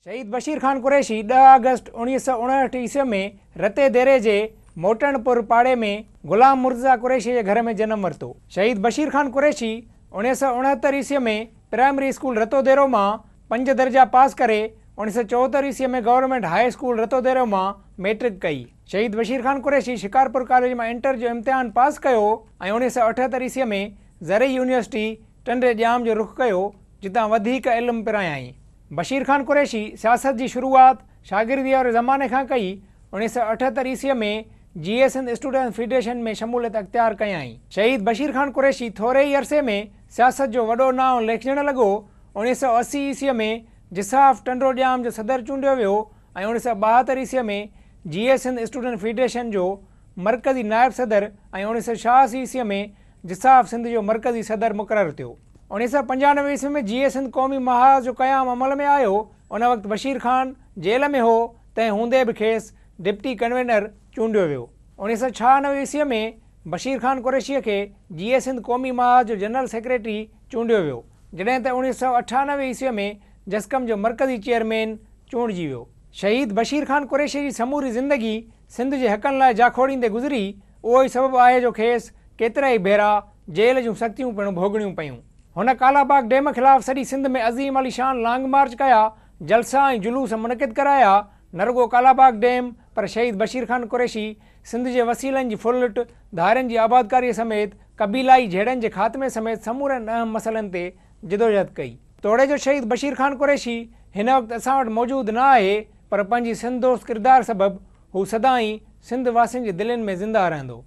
शहीद बशीर ख़ान कुरैशी 10 अगस्त 1959 ईस्वी में रते देरे जे मोटनपुर पाड़े में गुलाम मुर्तज़ा कुरैशी के घर में जन्म वरितो। शहीद बशीर ख़ान कुरैशी 1969 ईस्वी में प्राइमरी स्कूल रतो देरो मां 5 दर्जा पास करे 1974 ईस्वी में गवर्नमेंट हाई स्कूल रतो देरो मां मैट्रिक कई। शहीद बशीर ख़ान कुरैशी शिकारपुर कॉलेज में इंटर जो इम्तिहान पास किया और 1978 ईस्वी में ज़रई यूनिवर्सिटी टंडे जाम जो रुख किया, जितां वधीक इल्म पिरायाई। बशीर ख़ान कुरैशी सियासत की शुरुआत शागिर्दी और ज़माने खां कई। 1978 ईस्वी में GA सिंध स्टूडेंट फेडरेशन में शमूलियत अख्तियार कयाई। शहीद बशीर ख़ान कुरैशी थोड़े ही अरसे में सियासत जो वडो नाव लेखजण लगो। 1980 ईस्वी में जिसाफ टंडो जाम जो सदर चूंडियो वियो और 1972 ईस्वी में GA सिंध स्टूडेंट फेडरेशन जो मरकज़ी नायब सदर और 1986 ईस्वी में जिसाफ सिंध जो मरकज़ी सदर मुक़रर थियो। 1995 ईस्वी में GA सिंध क़ौमी महाज जो क़याम अमल में आयो। उन वक्त बशीर ख़ान जेल में हो, तंहिं हूंदे भी खेसि डिप्टी कन्वीनर चूंडियो वियो। 1996 ईस्वी में बशीर ख़ान कुरैशी के GA सिंध क़ौमी महाज जो जनरल सेक्रेटरी चूंडियो वियो, जॾहिं त 1998 ईस्वी में जस्कम जो मरकज़ी चेयरमैन चूंडिजी वियो। शहीद बशीर ख़ान कुरैशी की समूरी ज़िंदगी सिंध के हक़नि लाइ जाखोड़ींदे गुज़री। उहो ई सबबु आहे जो खेसि केतिरा ई भेरा जेल जूं सख़्तियूं पिणु भोगणियूं पयूं। हुन कालाबाग डैम ख़िलाफ़ सॼी सिंध में अज़ीम अली शान लॉन्ग मार्च कया, जलसा ऐं जुलूस मुनक़िद कराया। न रुगो कालाबाग डैम पर शहीद बशीर ख़ान कुरैशी सिंध के वसीलनि की फुलट, धारियुनि की आबादकारी समेत कबीलाई झेड़नि के खात्मे समेत समूरनि अहम मसइलनि ते जिदोजहद कई। तोड़े जो शहीद बशीर ख़ान कुरैशी हिन वक्त असां वटि मौजूद न आहे, पर पंहिंजी सिंध दोस्त किरदार सबबि हू सदाईं सिंध वासियुनि जी दिलनि में ज़िंदा रहंदो।